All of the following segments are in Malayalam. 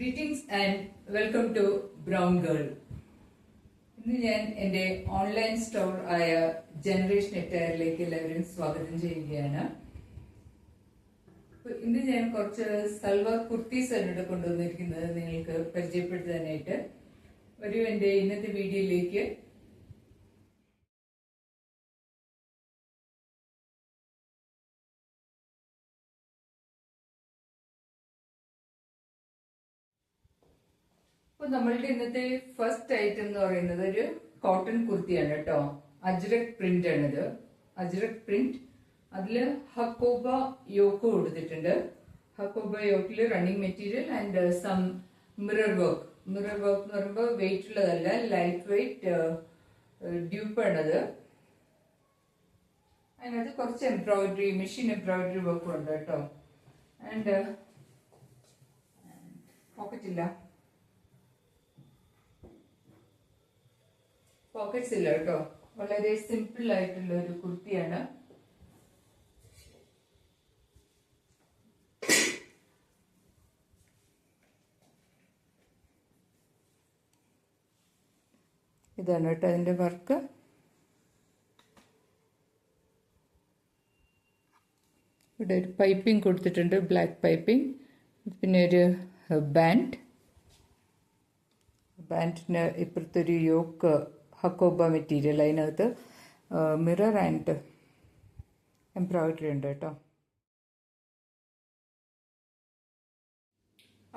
Greetings and welcome to Brown Girl. ഇന്ന് ഞാൻ എൻ്റെ ഓൺലൈൻ സ്റ്റോർ ആയ ജനറേഷൻ എറ്റയറിലേക്ക് എല്ലാവരും സ്വാഗതം ചെയ്യുകയാണ്. ഇന്ന് ഞാൻ കുറച്ച് സൽവാർ കുർത്തീസ് എന്നോട് കൊണ്ടുവന്നിരിക്കുന്നത് നിങ്ങൾക്ക് പരിചയപ്പെടുത്താനായിട്ട്. ഒരു എൻ്റെ ഇന്നത്തെ വീഡിയോയിലേക്ക്. നമ്മളുടെ ഇന്നത്തെ ഫസ്റ്റ് ഐറ്റം എന്ന് പറയുന്നത് ഒരു കോട്ടൺ കുർത്തിയാണ് കേട്ടോ. അജ്രക് പ്രിന്റ് ആണിത്. അജ്രക് പ്രിന്റ്. അതില് ഹക്കോബ യോക്ക് കൊടുത്തിട്ടുണ്ട്. ഹക്കോബ യോക്കില് running material and some mirror work. Mirror work എന്ന് പറയുമ്പോൾ വെയിറ്റ് ഉള്ളതല്ല, ലൈറ്റ് വെയിറ്റ് ഡ്യൂപ്പാണത്. അതിനകത്ത് കുറച്ച് എംബ്രോയിഡറി, മെഷീൻ എംബ്രോയിഡറി വർക്കും ഉണ്ട് കേട്ടോ. ആൻഡ് പോക്കറ്റ് ഇല്ല, പോക്കറ്റ്സ് ഇല്ല കേട്ടോ. വളരെ സിമ്പിൾ ആയിട്ടുള്ള ഒരു കുർത്തിയാണ്. ഇതാണ് കേട്ടോ അതിന്റെ വർക്ക്. ഇവിടെ ഒരു പൈപ്പിംഗ് കൊടുത്തിട്ടുണ്ട്, ബ്ലാക്ക് പൈപ്പിംഗ്. പിന്നെ ഒരു ബാൻഡിന് ഇപ്പുറത്തൊരു യോക്ക് ഹക്കോബ മെറ്റീരിയൽ. അതിനകത്ത് മിറർ ആൻഡ് എംബ്രോയിഡറി ഉണ്ട് കേട്ടോ.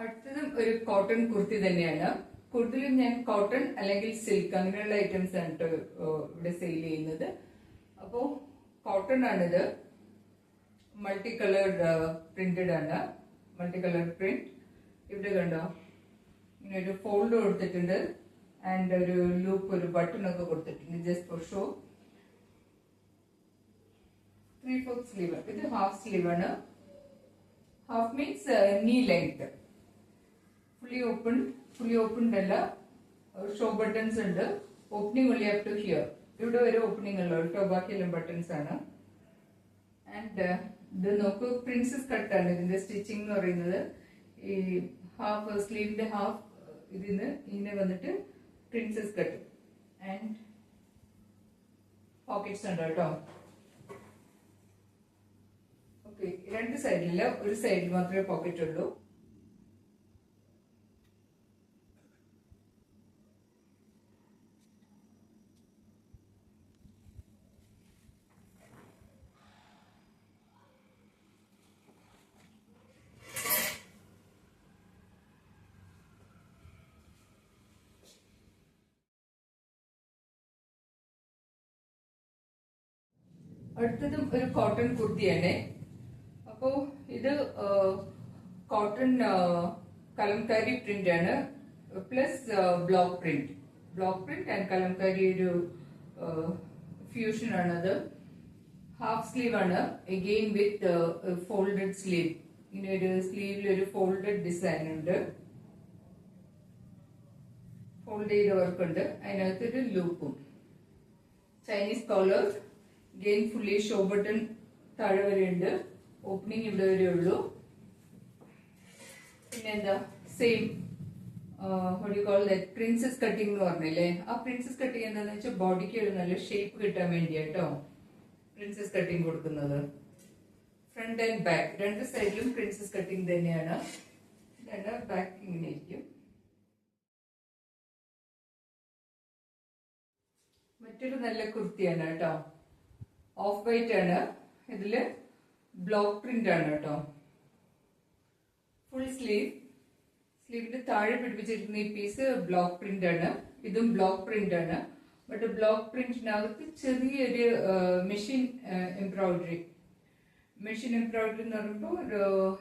അടുത്തതും ഒരു കോട്ടൺ കുർത്തി തന്നെയാണ്. കൂടുതലും ഞാൻ കോട്ടൺ അല്ലെങ്കിൽ സിൽക്ക് അങ്ങനെയുള്ള ഐറ്റംസ് ആണ് കേട്ടോ ഇവിടെ സെയിൽ ചെയ്യുന്നത്. അപ്പോ കോട്ടൺ ആണിത്. മൾട്ടി കളേർഡ് പ്രിന്റഡ് ആണ്. Multi colour print. ഇവിടെ കണ്ടോ, ഇങ്ങനെ ഒരു ഫോൾഡ് കൊടുത്തിട്ടുണ്ട് ആൻഡ് ഒരു ലൂപ്പ്, ഒരു ബട്ടൺ ഒക്കെ കൊടുത്തിട്ടുണ്ട് ജസ്റ്റ് ഫോർ ഷോ. 3/4 സ്ലീവ്. ഇത് ഹാഫ് സ്ലീവ് ആണ്. Half means knee length. Fully opened അല്ല. ഷോ ബട്ടൺസ് ഉണ്ട്. Opening only up to here. ഇവിടെ ഒരു ഓപ്പണിംഗ് ഉള്ളൂ കേട്ടോ, ബാക്കിയെല്ലാം ബട്ടൺസ് ആണ്. ആൻഡ് ഇത് നോക്കൂ, പ്രിൻസസ് കട്ടാണ് ഇതിന്റെ സ്റ്റിച്ചിങ് എന്ന് പറയുന്നത്. ഈ ഹാഫ് സ്ലീവിന്റെ ഹാഫ് ഇതിന്ന് ഇങ്ങനെ വന്നിട്ട് പ്രിൻസസ് കട്ട്. ആൻഡ് പോക്കറ്റ്സ് ഉണ്ട് കേട്ടോ. ഓക്കെ, രണ്ട് സൈഡിലില്ല, ഒരു സൈഡിൽ മാത്രമേ പോക്കറ്റ് ഉള്ളൂ. അടുത്തതും ഒരു കോട്ടൺ കുർത്തിയാണ്. അപ്പോ ഇത് കോട്ടൺ കലംകാരി പ്രിന്റ് ആണ്, plus block print and kalamkari ഒരു ഫ്യൂഷൻ ആണത്. ഹാഫ് സ്ലീവ് ആണ്, അഗെയിൻ വിത്ത് ഫോൾഡഡ് സ്ലീവ്. ഇങ്ങനെ ഒരു സ്ലീവിൽ ഒരു ഫോൾഡഡ് ഡിസൈൻ ഉണ്ട്, ഫോൾഡ് ചെയ്ത വർക്ക് ഉണ്ട്. അതിനകത്തൊരു ലൂപ്പും. Chinese collar. Gain fully show button താഴെ വരെ ഉണ്ട്. ഓപ്പണിംഗ് ഇവിടെ വരെ ഉള്ളൂ. പിന്നെ എന്താ, സെയിം പ്രിൻസസ് കട്ടിംഗ് എന്ന് പറഞ്ഞില്ലേ, ആ പ്രിൻസസ് കട്ടിംഗ് എന്താന്ന് വെച്ചാൽ ബോഡിക്ക് ഒരു നല്ല ഷേപ്പ് കിട്ടാൻ വേണ്ടിയാട്ടോ പ്രിൻസസ് കട്ടിംഗ് കൊടുക്കുന്നത്. ഫ്രണ്ട് ആൻഡ് ബാക്ക് രണ്ട് സൈഡിലും പ്രിൻസസ് കട്ടിംഗ് തന്നെയാണ്. ബാക്ക് ഇങ്ങനെ ഇരിക്കും. മറ്റൊരു നല്ല കുർത്തിയാണ് കേട്ടോ. ഓഫ് വൈറ്റ് ആണ്. ഇതില് ബ്ലോക്ക് പ്രിന്റ് ആണ് കേട്ടോ. Full sleeve. സ്ലീവിന്റെ താഴെ പിടിപ്പിച്ചിരിക്കുന്ന ഈ പീസ് ബ്ലോക്ക് പ്രിന്റ് ആണ്. ഇതും ബ്ലോക്ക് പ്രിന്റ് ആണ്. ബട്ട് ബ്ലോക്ക് പ്രിന്റിനകത്ത് ചെറിയൊരു മെഷീൻ എംബ്രോയിഡറി എന്ന് പറയുമ്പോൾ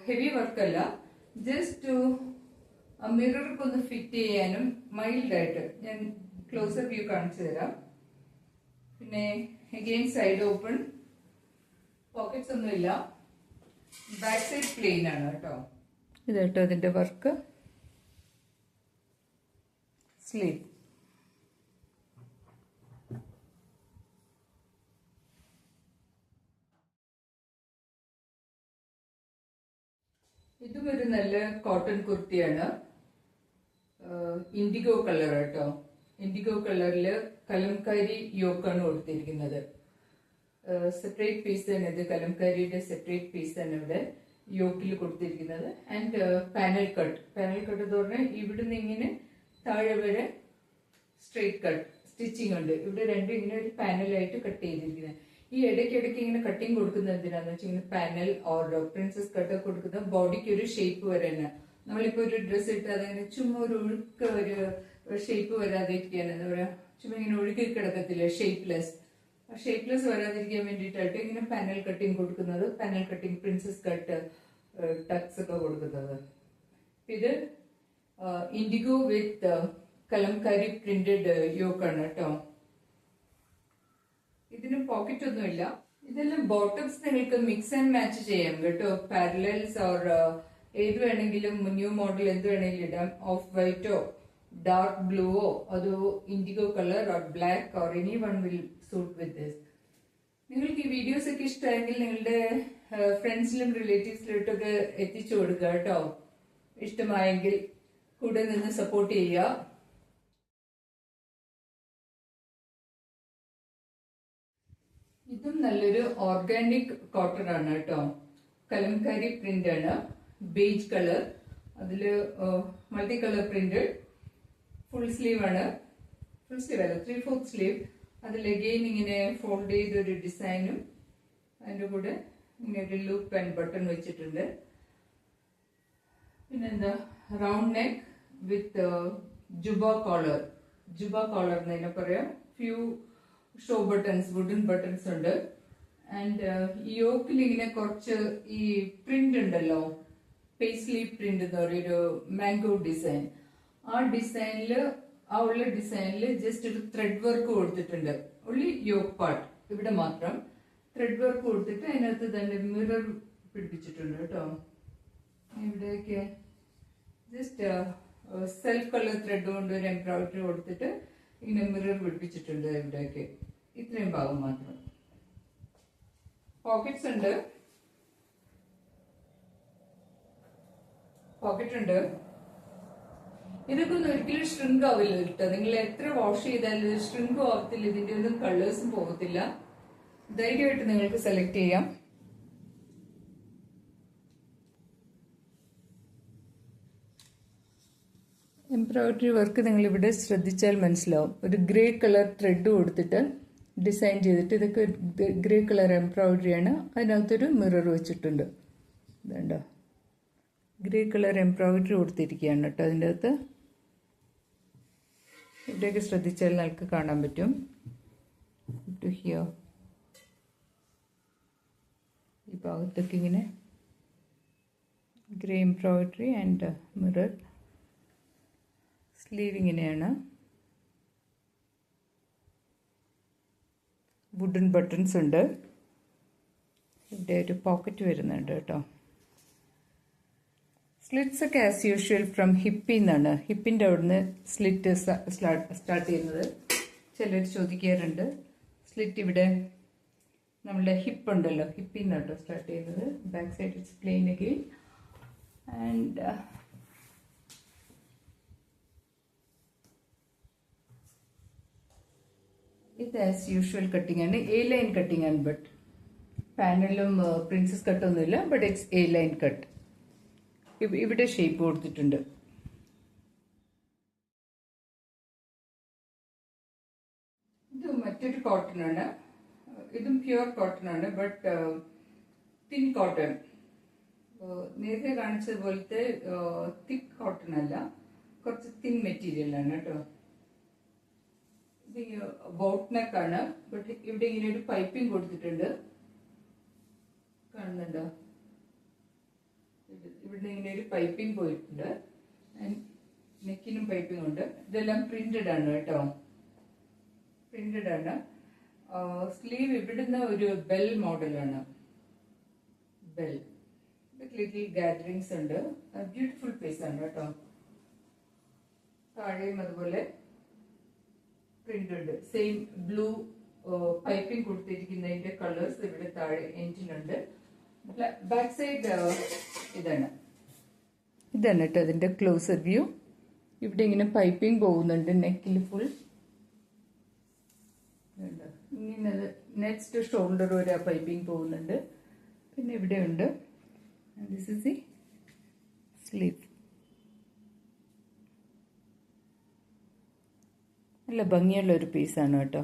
ഹെവി വർക്കല്ല, ജസ്റ്റ് മിറർക്ക് ഒന്ന് ഫിറ്റ് ചെയ്യാനും മൈൽഡായിട്ട്. ഞാൻ ക്ലോസർ വ്യൂ കാണിച്ചു തരാം. പിന്നെ അഗെയിൻ സൈഡ് ഓപ്പൺ, പോക്കറ്റ്സ് ഒന്നുമില്ല. ബാക്ക് സൈഡ് പ്ലെയിൻ ആണ് കേട്ടോ. ഇത് കേട്ടോ അതിന്റെ വർക്ക്. സ്ലീവ്. ഇതും ഒരു നല്ല കോട്ടൺ കുർത്തിയാണ്. ഇൻഡിഗോ കളർ കേട്ടോ. ഇൻഡിഗോ കളറിൽ കലംകാരി യോക്കാണ് കൊടുത്തിരിക്കുന്നത്. സെപ്പറേറ്റ് പീസ് തന്നെ, ഇത് കലംകാരിയുടെ സെപ്പറേറ്റ് പീസ് തന്നെ ഇവിടെ യോക്കിൽ കൊടുത്തിരിക്കുന്നത്. ആൻഡ് പാനൽ കട്ട് എന്ന് പറഞ്ഞാൽ ഇവിടുന്ന് ഇങ്ങനെ താഴെ വരെ സ്ട്രെയിറ്റ് കട്ട് സ്റ്റിച്ചിങ് ഉണ്ട്. ഇവിടെ രണ്ടും ഇങ്ങനെ ഒരു പാനലായിട്ട് കട്ട് ചെയ്തിരിക്കുന്നത്. ഈ ഇടയ്ക്കിടയ്ക്ക് ഇങ്ങനെ കട്ടിങ് കൊടുക്കുന്നത് എന്തിനാന്ന് വെച്ചാൽ ഇങ്ങനെ പാനൽ ഓർ പ്രിൻസസ് കട്ട് കൊടുക്കുന്ന ബോഡിക്ക് ഒരു ഷേപ്പ് വരാനാ. നമ്മളിപ്പോ ഒരു ഡ്രസ്സ് ഇട്ട് അതങ്ങനെ ചുമ്മാ ഒരു ഒരു ഷേപ്പ് വരാതിരിക്കാൻ, എന്താ പറയാ, ചുമ്മാ ഇങ്ങനെ ഒഴുകി കിടക്കത്തില്ല, ഷേപ്പ്ലെസ് വരാതിരിക്കാൻ വേണ്ടിയിട്ടായിട്ട് ഇങ്ങനെ പാനൽ കട്ടിങ് കൊടുക്കുന്നത്. Panel cutting, princess cut, Tux ഒക്കെ കൊടുക്കുന്നത്. ഇത് ഇൻഡിഗോ വിത്ത് കലംകാരി പ്രിന്റഡ് യോക്കാണ് കേട്ടോ. ഇതിന് പോക്കറ്റ് ഒന്നുമില്ല. ഇതെല്ലാം ബോട്ടംസ് നിങ്ങൾക്ക് മിക്സ് ആൻഡ് മാച്ച് ചെയ്യാം കേട്ടോ. പാരലൽസ് ഓർ ഏത് വേണമെങ്കിലും, ന്യൂ മോഡൽ എന്ത് വേണമെങ്കിലും ഇടാം. ഓഫ് വൈറ്റോ ഡാർക്ക് ബ്ലൂവോ അതോ IndiGo colour or black or any one will suit with this. നിങ്ങൾക്ക് ഈ വീഡിയോസ് ഒക്കെ ഇഷ്ടമായെങ്കിൽ നിങ്ങളുടെ ഫ്രണ്ട്സിലും റിലേറ്റീവ്സിലോട്ടൊക്കെ എത്തിച്ചു കൊടുക്കുക കേട്ടോ. ഇഷ്ടമായെങ്കിൽ കൂടെ നിന്ന് സപ്പോർട്ട് ചെയ്യുക. ഇതും നല്ലൊരു ഓർഗാനിക് കോട്ടൺ ആണ് കേട്ടോ. കലംകാരി പ്രിന്റ് ആണ്, ബേജ് കളർ, അതില് multi colour printed. Full sleeve ആണ്, ഫുൾ സ്ലീവ് അല്ല 3/4 സ്ലീവ്. അതിൽ അഗെയിൻ ഇങ്ങനെ ഫോൾഡ് ചെയ്തൊരു ഡിസൈനും അതിൻ്റെ കൂടെ ഇങ്ങനെ ഒരു ലൂപ്പ് ആൻഡ് ബട്ടൺ വെച്ചിട്ടുണ്ട്. പിന്നെന്താ, round neck with jubba collar എന്നതിനെ പറയാം. Few show buttons, wooden buttons ഉണ്ട്. ആൻഡ് ഈ യോക്കിൽ ഇങ്ങനെ കുറച്ച് ഈ പ്രിന്റ് ഉണ്ടല്ലോ, പേസ്ലി പ്രിന്റ് എന്ന് പറയുന്ന മാംഗോ ഡിസൈൻ. ആ ഉള്ള ഡിസൈനിൽ ജസ്റ്റ് ഒരു ത്രെഡ് വർക്ക് കൊടുത്തിട്ടുണ്ട്. ഉള്ളി യോക്ക് പാർട്ട് ഇവിടെ മാത്രം ത്രെഡ് വർക്ക് കൊടുത്തിട്ട് അതിനകത്ത് തന്നെ മിറർ പിടിപ്പിച്ചിട്ടുണ്ട് കേട്ടോ. ഇവിടെയൊക്കെ ജസ്റ്റ് സെൽഫ് കളർ ത്രെഡ് കൊണ്ട് ഒരു എംബ്രോയിഡറി കൊടുത്തിട്ട് ഇങ്ങനെ മിറർ പിടിപ്പിച്ചിട്ടുണ്ട് ഇവിടെയൊക്കെ. ഇത്രയും ഭാഗം മാത്രം. പോക്കറ്റ്സ് ഉണ്ട്, പോക്കറ്റ് ഉണ്ട്. ഇതൊക്കെ ഒന്നും ഒരിക്കലും ഷ്രിങ്ക് ആവില്ല കേട്ടോ. നിങ്ങൾ എത്ര വാഷ് ചെയ്താലും ഇത് ഷ്രിങ്കും ആവത്തില്ല, ഇതിന്റെ ഒന്നും കളേഴ്സും പോകത്തില്ല. ധൈര്യമായിട്ട് നിങ്ങൾക്ക് സെലക്ട് ചെയ്യാം. എംബ്രോയിഡറി വർക്ക് നിങ്ങൾ ഇവിടെ ശ്രദ്ധിച്ചാൽ മനസ്സിലാവും. ഒരു ഗ്രേ കളർ ത്രെഡ് കൊടുത്തിട്ട് ഡിസൈൻ ചെയ്തിട്ട്, ഇതൊക്കെ ഗ്രേ കളർ എംബ്രോയിഡറിയാണ്. അതിനകത്തൊരു മിറർ വെച്ചിട്ടുണ്ട്. ഇതുണ്ടോ, ഗ്രേ കളർ എംബ്രോയിഡറി കൊടുത്തിരിക്കുകയാണ് കേട്ടോ അതിൻ്റെ അകത്ത്. ഇവിടെയൊക്കെ ശ്രദ്ധിച്ചാൽ നിങ്ങൾക്ക് കാണാൻ പറ്റും. ടു ഹിയർ ഈ ഭാഗത്തൊക്കെ ഇങ്ങനെ grey embroidery and mirror. Sleeve ഇങ്ങനെയാണ്, വുഡൻ ബട്ടൺസ് ഉണ്ട്. ഇവിടെ ഒരു പോക്കറ്റ് വരുന്നുണ്ട് കേട്ടോ. സ്ലിറ്റ്സ് ഒക്കെ ആസ് യൂഷ്വൽ ഫ്രം ഹിപ്പിന്നാണ്. ഹിപ്പിൻ്റെ അവിടുന്ന് സ്ലിറ്റ് സ്റ്റാർട്ട് ചെയ്യുന്നത്. ചിലർ ചോദിക്കാറുണ്ട്. സ്ലിറ്റ് ഇവിടെ നമ്മളുടെ ഹിപ്പ് ഉണ്ടല്ലോ, ഹിപ്പിന്ന് കേട്ടോ സ്റ്റാർട്ട് ചെയ്യുന്നത്. Back side it's plain again. And ഇത് ആസ് യൂഷ്വൽ കട്ടിംഗ് ആണ്, എ ലൈൻ കട്ടിംഗ് ആണ്. ബട്ട് പാനലും പ്രിൻസസ് കട്ടൊന്നുമില്ല, but it's A line cut. ഇവിടെ ഷേപ്പ് കൊടുത്തിട്ടുണ്ട്. ഇത് മറ്റൊരു കോട്ടൺ ആണ്. ഇതും പ്യുവർ കോട്ടൺ ആണ്, ബട്ട് തിൻ കോട്ടൺ. നേരത്തെ കാണിച്ചതുപോലത്തെ തിക്ക് കോട്ടൺ അല്ല, കുറച്ച് തിൻ മെറ്റീരിയൽ ആണ് കേട്ടോ. ഇത് ബോട്ട് നെക്ക് ആണ്, ബട്ട് ഇവിടെ ഇങ്ങനെ ഒരു പൈപ്പിംഗ് കൊടുത്തിട്ടുണ്ട്. കാണുന്നുണ്ടോ? ഇവിടെ ഇങ്ങനെ ഒരു പൈപ്പിംഗ് പോയിട്ടുണ്ട്. നെക്കിനും പൈപ്പിംഗ് ഉണ്ട്. ഇതെല്ലാം പ്രിന്റഡ് ആണ് കേട്ടോ, പ്രിന്റഡ് ആണ്. സ്ലീവ് ഇവിടുന്ന് ഒരു ബെൽ മോഡലാണ്. ബെൽ ലിറ്റിൽ ഗാദറിങ്സ് ഉണ്ട്. ബ്യൂട്ടിഫുൾ പീസ് ആണ് കേട്ടോ. താഴെയും അതുപോലെ പ്രിന്റ് ഉണ്ട്. സെയിം ബ്ലൂ പൈപ്പിംഗ് കൊടുത്തിരിക്കുന്നതിന്റെ കളേഴ്സ് ഇവിടെ താഴെ എൻഡിനുണ്ട്. ബാക്ക് സൈഡ് ഇതാണ് കേട്ടോ അതിന്റെ ക്ലോസർ വ്യൂ. ഇവിടെ ഇങ്ങനെ പൈപ്പിംഗ് പോകുന്നുണ്ട് നെക്കിൽ ഫുൾ. ഇങ്ങനെ നെക്സ്റ്റ് ഷോൾഡർ വരെ ആ പൈപ്പിംഗ് പോകുന്നുണ്ട്. പിന്നെ ഇവിടെ ഉണ്ട്. This is the sleeve. നല്ല ഭംഗിയുള്ള ഒരു പീസാണ് കേട്ടോ.